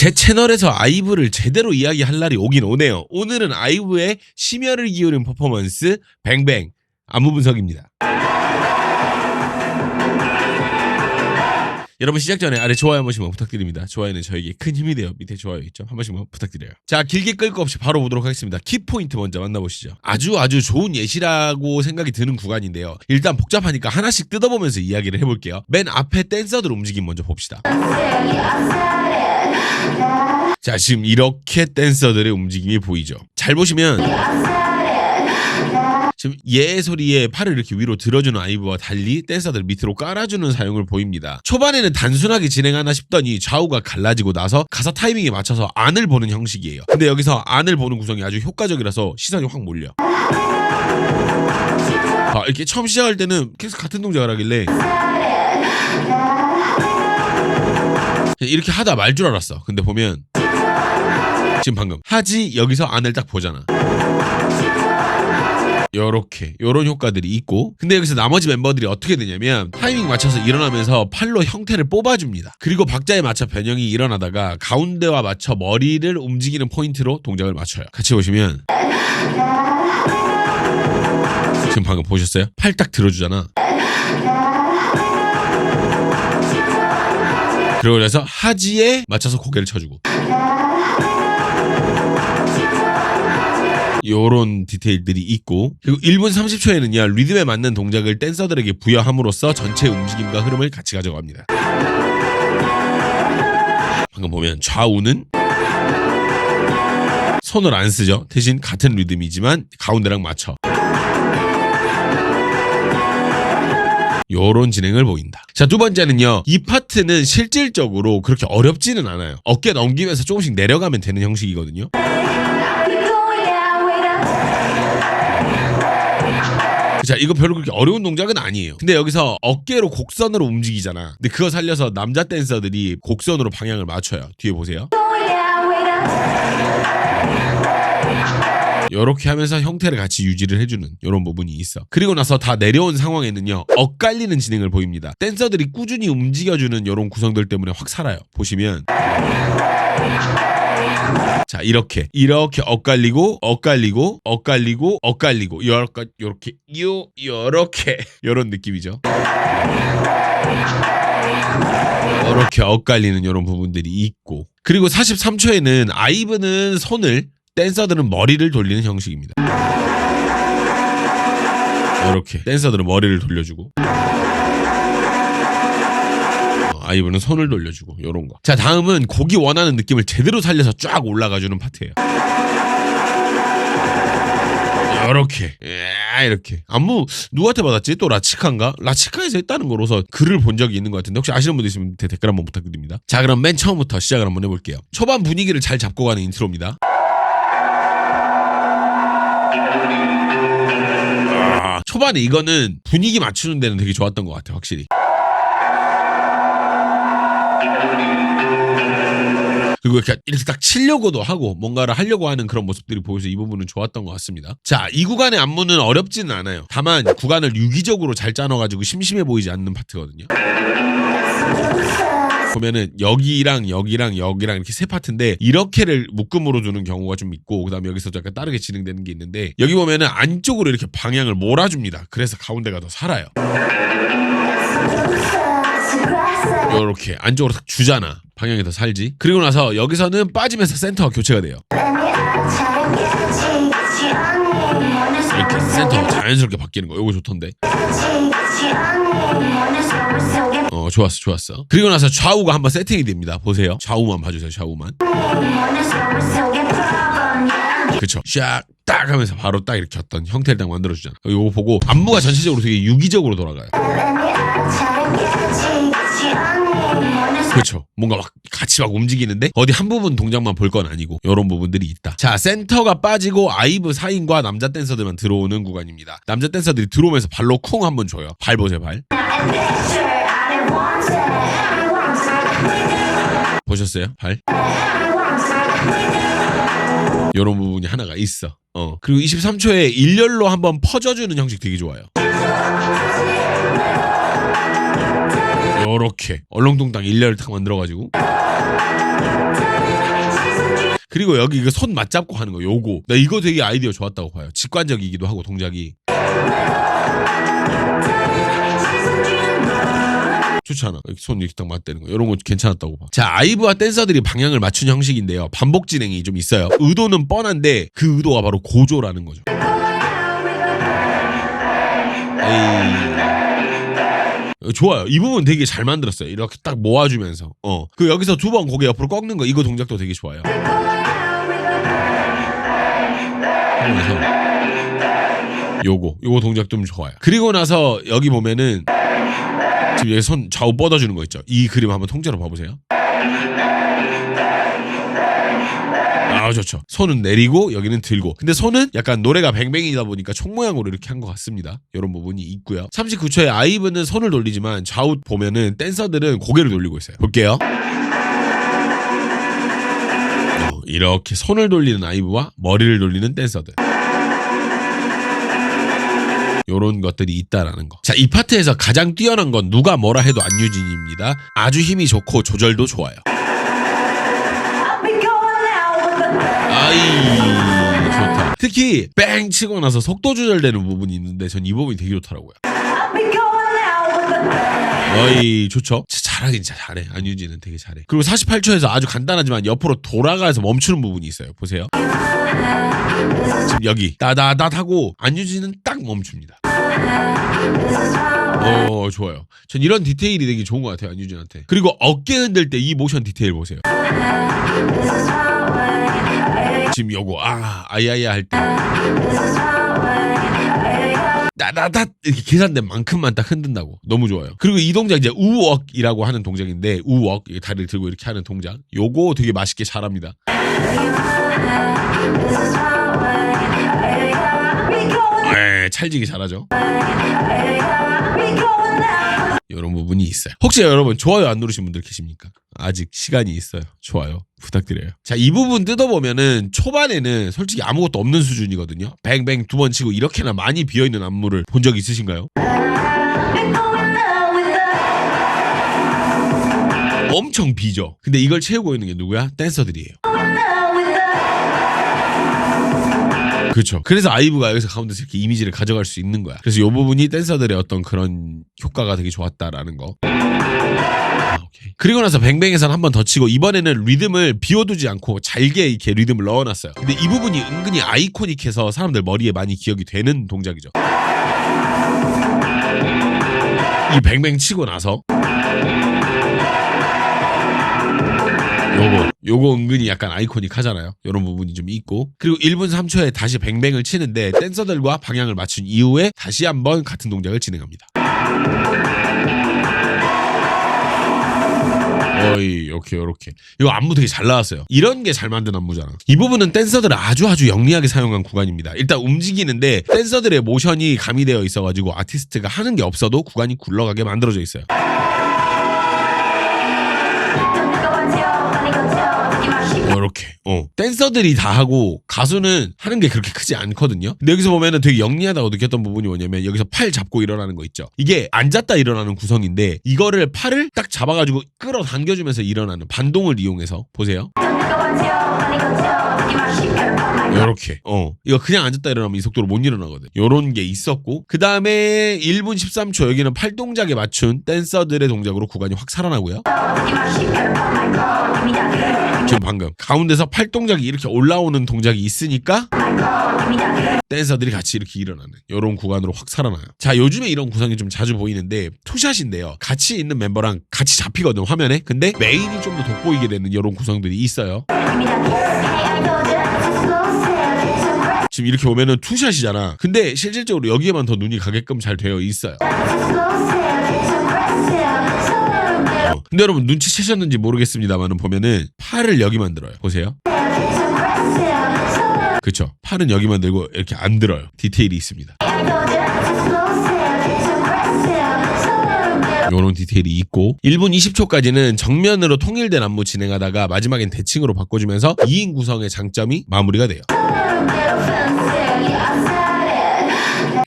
제 채널에서 아이브를 제대로 이야기할 날이 오긴 오네요. 오늘은 아이브의 심혈을 기울인 퍼포먼스 뱅뱅 안무 분석입니다. 여러분 시작 전에 아래 좋아요 한 번씩만 부탁드립니다. 좋아요는 저에게 큰 힘이 돼요. 밑에 좋아요 있죠? 한 번씩만 부탁드려요. 자, 길게 끌 거 없이 바로 보도록 하겠습니다. 키포인트 먼저 만나보시죠. 아주 좋은 예시라고 생각이 드는 구간인데요. 일단 복잡하니까 하나씩 뜯어보면서 이야기를 해볼게요. 맨 앞에 댄서들 움직임 먼저 봅시다. 자, 지금 이렇게 댄서들의 움직임이 보이죠? 잘 보시면 지금 예 소리에 팔을 이렇게 위로 들어주는 아이브와 달리 댄서들 밑으로 깔아주는 사용을 보입니다. 초반에는 단순하게 진행하나 싶더니 좌우가 갈라지고 나서 가사 타이밍에 맞춰서 안을 보는 형식이에요. 근데 여기서 안을 보는 구성이 아주 효과적이라서 시선이 확 몰려. 이렇게 처음 시작할 때는 계속 같은 동작을 하길래 이렇게 하다 말 줄 알았어. 근데 보면 지금 방금 하지 여기서 안을 딱 보잖아. 요런 효과들이 있고, 근데 여기서 나머지 멤버들이 어떻게 되냐면 타이밍 맞춰서 일어나면서 팔로 형태를 뽑아줍니다. 그리고 박자에 맞춰 변형이 일어나다가 가운데와 맞춰 머리를 움직이는 포인트로 동작을 맞춰요. 같이 보시면 지금 방금 보셨어요? 팔 딱 들어주잖아. 그리고 그래서 하지에 맞춰서 고개를 쳐주고, 요런 디테일들이 있고, 그리고 1분 30초에는요 리듬에 맞는 동작을 댄서들에게 부여함으로써 전체 움직임과 흐름을 같이 가져갑니다. 방금 보면 좌우는 손을 안 쓰죠. 대신 같은 리듬이지만 가운데랑 맞춰. 요런 진행을 보인다. 자, 두 번째는요, 이 파트는 실질적으로 그렇게 어렵지는 않아요. 어깨 넘기면서 조금씩 내려가면 되는 형식이거든요. 자, 이거 별로 그렇게 어려운 동작은 아니에요. 근데 여기서 어깨로 곡선으로 움직이잖아. 근데 그거 살려서 남자 댄서들이 곡선으로 방향을 맞춰요. 뒤에 보세요. 이렇게 하면서 형태를 같이 유지를 해주는 이런 부분이 있어. 그리고 나서 다 내려온 상황에는요 엇갈리는 진행을 보입니다. 댄서들이 꾸준히 움직여주는 이런 구성들 때문에 확 살아요. 보시면 자, 이렇게 엇갈리고 요렇게 요런 느낌이죠. 이렇게 엇갈리는 이런 부분들이 있고, 그리고 43초에는 아이브는 손을, 댄서들은 머리를 돌리는 형식입니다. 이렇게 댄서들은 머리를 돌려주고 아이브는 손을 돌려주고 요런 거. 자, 다음은 곡이 원하는 느낌을 제대로 살려서 쫙 올라가주는 파트예요. 이렇게 안무 누구한테 받았지? 또 라치카인가? 라치카에서 했다는 거로서 글을 본 적이 있는 것 같은데, 혹시 아시는 분들 있으면 댓글 한번 부탁드립니다. 자, 그럼 맨 처음부터 시작을 한번 해볼게요. 초반 분위기를 잘 잡고 가는 인트로입니다. 초반에 이거는 분위기 맞추는 데는 되게 좋았던 것 같아요. 확실히. 그리고 이렇게 딱 치려고도 하고 뭔가를 하려고 하는 그런 모습들이 보여서 이 부분은 좋았던 것 같습니다. 자, 이 구간의 안무는 어렵지는 않아요. 다만 구간을 유기적으로 잘 짜놔가지고 심심해 보이지 않는 파트거든요. 보면은 여기랑 이렇게 세 파트인데 이렇게를 묶음으로 두는 경우가 좀 있고, 그 다음에 여기서도 약간 다르게 진행되는 게 있는데, 여기 보면은 안쪽으로 이렇게 방향을 몰아줍니다. 그래서 가운데가 더 살아요. 이렇게 안쪽으로 딱 주잖아. 방향이 더 살지. 그리고 나서 여기서는 빠지면서 센터가 교체가 돼요. 이렇게 센터가 자연스럽게 바뀌는 거. 이거 좋던데. 좋았어. 그리고 나서 좌우가 한번 세팅이 됩니다. 보세요. 좌우만 봐주세요. 좌우만. 그쵸. 샥 딱 하면서 바로 딱 이렇게 어떤 형태를 딱 만들어주잖아. 이거 보고 안무가 전체적으로 되게 유기적으로 돌아가요. 그렇죠. 뭔가 막 같이 막 움직이는데 어디 한 부분 동작만 볼 건 아니고 이런 부분들이 있다. 자, 센터가 빠지고 아이브 사인과 남자 댄서들만 들어오는 구간입니다. 남자 댄서들이 들어오면서 발로 쿵 한번 줘요. 발 보세요. 발. 보셨어요? 발. 이런 부분이 하나가 있어. 그리고 23초에 일렬로 한번 퍼져주는 형식 되게 좋아요. 요렇게 얼렁뚱땅 일렬을 탁 만들어가지고 그리고 여기 이거 손 맞잡고 하는 거 요거 나 이거 되게 아이디어 좋았다고 봐요. 직관적이기도 하고 동작이 좋잖아. 이렇게 손 이렇게 딱 맞대는 거 이런 거 괜찮았다고 봐. 자, 아이브와 댄서들이 방향을 맞춘 형식인데요. 반복 진행이 좀 있어요. 의도는 뻔한데 그 의도가 바로 고조라는 거죠. 좋아요. 이 부분 되게 잘 만들었어요. 이렇게 딱 모아주면서 그 여기서 두 번 고개 옆으로 꺾는 거 이거 동작도 되게 좋아요. 그래서 요거 동작 좀 좋아요. 그리고 나서 여기 보면은 지금 여기 손 좌우 뻗어주는 거 있죠. 이 그림 한번 통째로 봐보세요. 아, 좋죠. 손은 내리고 여기는 들고. 근데 손은 약간 노래가 뱅뱅이다 보니까 총 모양으로 이렇게 한 것 같습니다. 이런 부분이 있고요. 39초에 아이브는 손을 돌리지만 좌우 보면은 댄서들은 고개를 돌리고 있어요. 볼게요. 이렇게 손을 돌리는 아이브와 머리를 돌리는 댄서들. 요런 것들이 있다라는 거. 자, 이 파트에서 가장 뛰어난 건 누가 뭐라 해도 안유진입니다. 아주 힘이 좋고 조절도 좋아요. 아이, 좋다. 특히 뺑 치고 나서 속도 조절되는 부분이 있는데 전 이 부분이 되게 좋더라고요. 어이, 좋죠. 잘하긴 잘해. 안유진은 되게 잘해. 그리고 48초에서 아주 간단하지만 옆으로 돌아가서 멈추는 부분이 있어요. 보세요. 지금 여기 따다닥 하고 안유진은 딱 멈춥니다. 좋아요. 전 이런 디테일이 되게 좋은 것 같아요. 안유진한테. 그리고 어깨 흔들 때 이 모션 디테일 보세요. 지금 요거 아야야 할 때 따다닥 이렇게 계산된 만큼만 딱 흔든다고. 너무 좋아요. 그리고 이 동작 이제 우웍이라고 하는 동작인데 우웍 다리를 들고 이렇게 하는 동작 요거 되게 맛있게 잘합니다. 찰지게 잘하죠. 이런 부분이 있어요. 혹시 여러분 좋아요 안 누르신 분들 계십니까? 아직 시간이 있어요. 좋아요 부탁드려요. 자, 이 부분 뜯어보면은 초반에는 솔직히 아무것도 없는 수준이거든요. 뱅뱅 두 번 치고 이렇게나 많이 비어있는 안무를 본 적 있으신가요? 엄청 비죠. 근데 이걸 채우고 있는 게 누구야? 댄서들이에요. 그렇죠. 그래서 아이브가 여기서 가운데서 이렇게 이미지를 가져갈 수 있는 거야. 그래서 이 부분이 댄서들의 어떤 그런 효과가 되게 좋았다라는 거. 오케이. 그리고 나서 뱅뱅에서는 한 번 더 치고 이번에는 리듬을 비워두지 않고 잘게 이렇게 리듬을 넣어놨어요. 근데 이 부분이 은근히 아이코닉해서 사람들 머리에 많이 기억이 되는 동작이죠. 이 뱅뱅 치고 나서 요거 은근히 약간 아이코닉 하잖아요. 요런 부분이 좀 있고. 그리고 1분 3초에 다시 뱅뱅을 치는데 댄서들과 방향을 맞춘 이후에 다시 한번 같은 동작을 진행합니다. 이렇게 이거 안무 되게 잘 나왔어요. 이런 게 잘 만든 안무잖아. 이 부분은 댄서들을 아주 영리하게 사용한 구간입니다. 일단 움직이는데 댄서들의 모션이 가미되어 있어가지고 아티스트가 하는 게 없어도 구간이 굴러가게 만들어져 있어요. 이렇게 댄서들이 다 하고 가수는 하는 게 그렇게 크지 않거든요. 근데 여기서 보면은 되게 영리하다고 느꼈던 부분이 뭐냐면 여기서 팔 잡고 일어나는 거 있죠. 이게 앉았다 일어나는 구성인데 이거를 팔을 딱 잡아가지고 끌어당겨주면서 일어나는 반동을 이용해서 보세요. 요렇게 이거 그냥 앉았다 일어나면 이 속도로 못 일어나거든. 요런 게 있었고 그 다음에 1분 13초 여기는 팔 동작에 맞춘 댄서들의 동작으로 구간이 확 살아나고요. 지금 방금 가운데서 팔 동작이 이렇게 올라오는 동작이 있으니까 댄서들이 같이 이렇게 일어나는 요런 구간으로 확 살아나요. 자, 요즘에 이런 구성이 좀 자주 보이는데 투샷인데요. 같이 있는 멤버랑 같이 잡히거든 화면에. 근데 메인이 좀 더 돋보이게 되는 요런 구성들이 있어요. 지금 이렇게 보면은 투샷이잖아. 근데 실질적으로 여기에만 더 눈이 가게끔 잘 되어 있어요. 근데 여러분 눈치채셨는지 모르겠습니다만 보면은 팔을 여기만 들어요. 보세요. 그쵸? 팔은 여기만 들고 이렇게 안 들어요. 디테일이 있습니다. 요런 디테일이 있고 1분 20초까지는 정면으로 통일된 안무 진행하다가 마지막엔 대칭으로 바꿔주면서 2인 구성의 장점이 마무리가 돼요.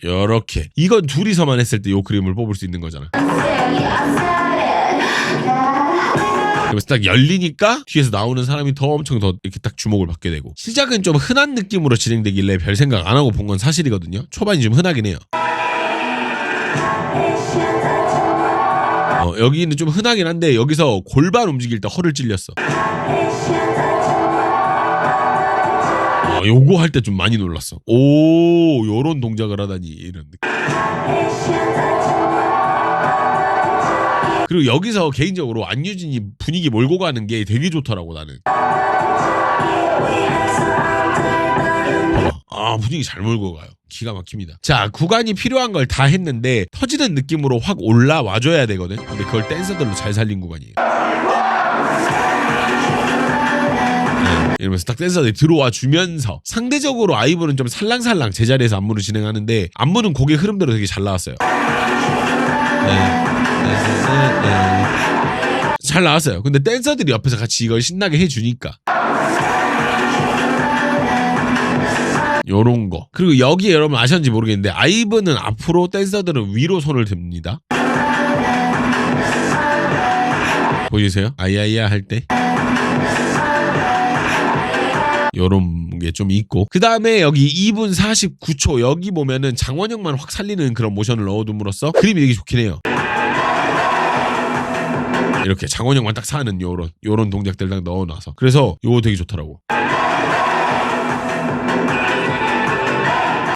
요렇게 이건 둘이서만 했을 때 요 그림을 뽑을 수 있는 거잖아. 그래서 딱 열리니까 뒤에서 나오는 사람이 더 엄청 더 이렇게 딱 주목을 받게 되고 시작은 좀 흔한 느낌으로 진행되길래 별 생각 안 하고 본 건 사실이거든요. 초반이 좀 흔하긴 해요. 여기는 좀 흔하긴 한데 여기서 골반 움직일 때 허를 찔렸어. 요거 할 때 좀 많이 놀랐어. 오, 요런 동작을 하다니 이런 느낌. 그리고 여기서 개인적으로 안유진이 분위기 몰고 가는 게 되게 좋더라고 나는. 봐봐. 분위기 잘 몰고 가요. 기가 막힙니다. 자, 구간이 필요한 걸 다 했는데 터지는 느낌으로 확 올라와줘야 되거든. 근데 그걸 댄서들로 잘 살린 구간이에요. 이러면서 딱 댄서들이 들어와 주면서 상대적으로 아이브는 좀 살랑살랑 제자리에서 안무를 진행하는데 안무는 곡의 흐름대로 되게 잘 나왔어요. 잘 나왔어요. 근데 댄서들이 옆에서 같이 이걸 신나게 해주니까 요런 거. 그리고 여기 여러분 아셨는지 모르겠는데 아이브는 앞으로 댄서들은 위로 손을 듭니다. 보이세요? 아이아이야 할 때 요런 게 좀 있고 그 다음에 여기 2분 49초 여기 보면은 장원영만 확 살리는 그런 모션을 넣어둠으로써 그림이 되게 좋긴 해요. 이렇게 장원영만 딱 사는 요런 동작들 딱 넣어놔서 그래서 요거 되게 좋더라고.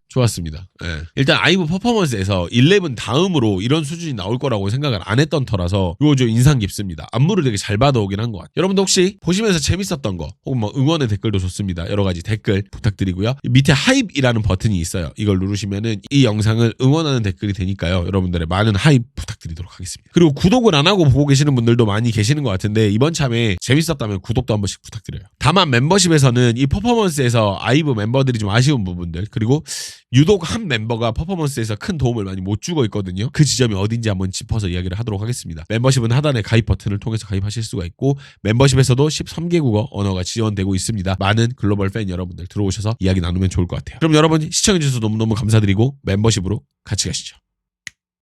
좋았습니다. 네. 일단 아이브 퍼포먼스에서 11 다음으로 이런 수준이 나올 거라고 생각을 안 했던 터라서 이거 좀 인상 깊습니다. 안무를 되게 잘 받아오긴 한 것 같아요. 여러분도 혹시 보시면서 재밌었던 거 혹은 뭐 응원의 댓글도 좋습니다. 여러 가지 댓글 부탁드리고요. 밑에 하입이라는 버튼이 있어요. 이걸 누르시면은 이 영상을 응원하는 댓글이 되니까요. 여러분들의 많은 하입 부탁드리도록 하겠습니다. 그리고 구독을 안 하고 보고 계시는 분들도 많이 계시는 것 같은데 이번 참에 재밌었다면 구독도 한 번씩 부탁드려요. 다만 멤버십에서는 이 퍼포먼스에서 아이브 멤버들이 좀 아쉬운 부분들 그리고 유독 한 멤버가 퍼포먼스에서 큰 도움을 많이 못 주고 있거든요. 그 지점이 어딘지 한번 짚어서 이야기를 하도록 하겠습니다. 멤버십은 하단의 가입 버튼을 통해서 가입하실 수가 있고 멤버십에서도 13개국어 언어가 지원되고 있습니다. 많은 글로벌 팬 여러분들 들어오셔서 이야기 나누면 좋을 것 같아요. 그럼 여러분 시청해주셔서 너무너무 감사드리고 멤버십으로 같이 가시죠.